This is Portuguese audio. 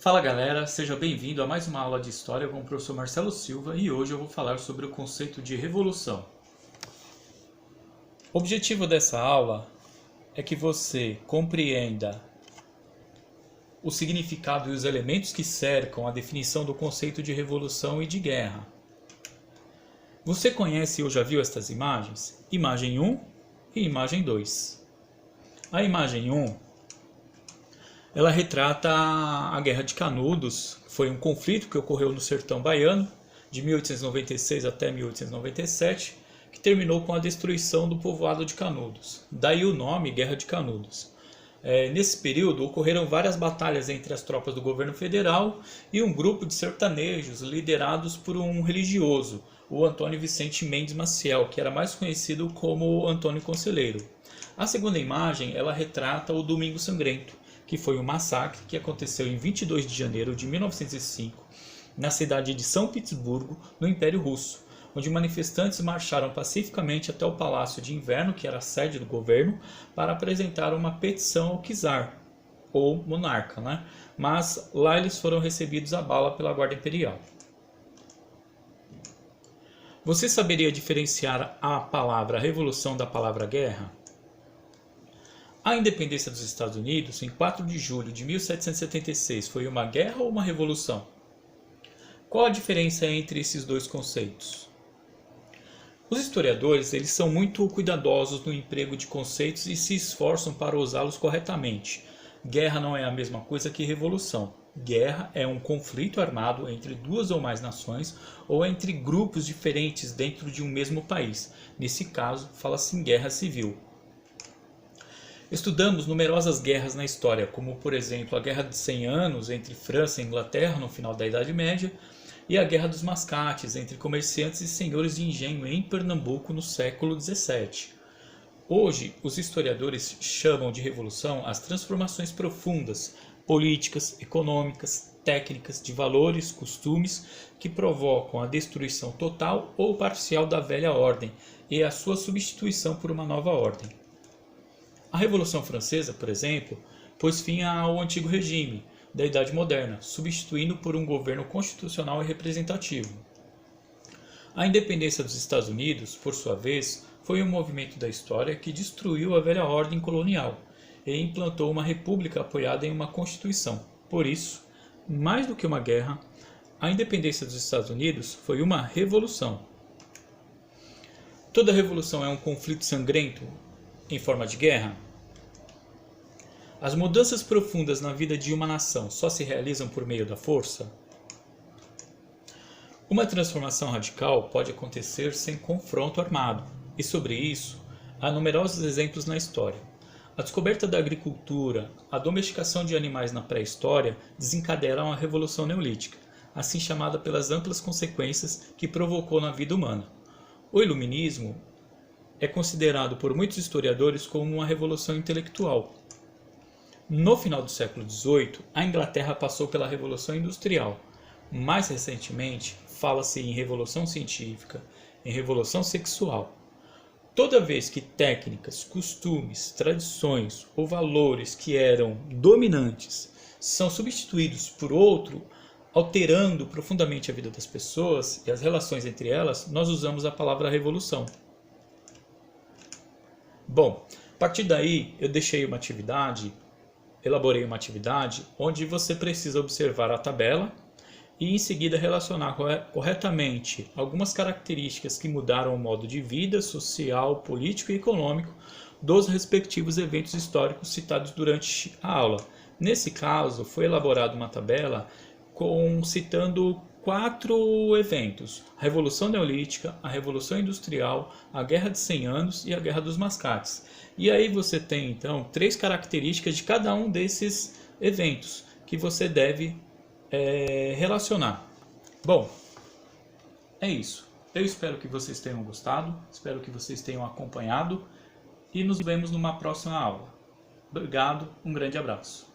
Fala galera, seja bem-vindo a mais uma aula de História com o professor Marcelo Silva e hoje eu vou falar sobre o conceito de revolução. O objetivo dessa aula é que você compreenda o significado e os elementos que cercam a definição do conceito de revolução e de guerra. Você conhece ou já viu estas imagens? Imagem 1 e imagem 2. A imagem 1 ela retrata a Guerra de Canudos, que foi um conflito que ocorreu no sertão baiano, de 1896 até 1897, que terminou com a destruição do povoado de Canudos. Daí o nome Guerra de Canudos. Nesse período ocorreram várias batalhas entre as tropas do governo federal e um grupo de sertanejos liderados por um religioso, o Antônio Vicente Mendes Maciel, que era mais conhecido como Antônio Conselheiro. A segunda imagem ela retrata o Domingo Sangrento, que foi um massacre que aconteceu em 22 de janeiro de 1905, na cidade de São Petersburgo, no Império Russo, onde manifestantes marcharam pacificamente até o Palácio de Inverno, que era a sede do governo, para apresentar uma petição ao czar, ou monarca, Mas lá eles foram recebidos a bala pela Guarda Imperial. Você saberia diferenciar a palavra revolução da palavra guerra? A independência dos Estados Unidos, em 4 de julho de 1776, foi uma guerra ou uma revolução? Qual a diferença entre esses dois conceitos? Os historiadores eles são muito cuidadosos no emprego de conceitos e se esforçam para usá-los corretamente. Guerra não é a mesma coisa que revolução. Guerra é um conflito armado entre duas ou mais nações ou entre grupos diferentes dentro de um mesmo país. Nesse caso, fala-se em guerra civil. Estudamos numerosas guerras na história, como por exemplo a Guerra de 100 Anos entre França e Inglaterra no final da Idade Média e a Guerra dos Mascates entre comerciantes e senhores de engenho em Pernambuco no século XVII. Hoje, os historiadores chamam de revolução as transformações profundas, políticas, econômicas, técnicas, de valores, costumes, que provocam a destruição total ou parcial da velha ordem e a sua substituição por uma nova ordem. A Revolução Francesa, por exemplo, pôs fim ao antigo regime da Idade Moderna, substituindo por um governo constitucional e representativo. A independência dos Estados Unidos, por sua vez, foi um movimento da história que destruiu a velha ordem colonial e implantou uma república apoiada em uma constituição. Por isso, mais do que uma guerra, a independência dos Estados Unidos foi uma revolução. Toda revolução é um conflito sangrento em forma de guerra? As mudanças profundas na vida de uma nação só se realizam por meio da força? Uma transformação radical pode acontecer sem confronto armado, e sobre isso há numerosos exemplos na história. A descoberta da agricultura, a domesticação de animais na pré-história desencadearam a Revolução Neolítica, assim chamada pelas amplas consequências que provocou na vida humana. O Iluminismo é considerado por muitos historiadores como uma revolução intelectual. No final do século XVIII, a Inglaterra passou pela Revolução Industrial. Mais recentemente, fala-se em Revolução Científica, em Revolução Sexual. Toda vez que técnicas, costumes, tradições ou valores que eram dominantes são substituídos por outro, alterando profundamente a vida das pessoas e as relações entre elas, nós usamos a palavra revolução. Bom, a partir daí eu elaborei uma atividade onde você precisa observar a tabela e em seguida relacionar corretamente algumas características que mudaram o modo de vida social, político e econômico dos respectivos eventos históricos citados durante a aula. Nesse caso, foi elaborada uma tabela citando 4 eventos: a Revolução Neolítica, a Revolução Industrial, a Guerra de 100 Anos e a Guerra dos Mascates. E aí você tem então 3 características de cada um desses eventos que você deve relacionar. Bom, é isso. Eu espero que vocês tenham gostado, espero que vocês tenham acompanhado e nos vemos numa próxima aula. Obrigado, um grande abraço.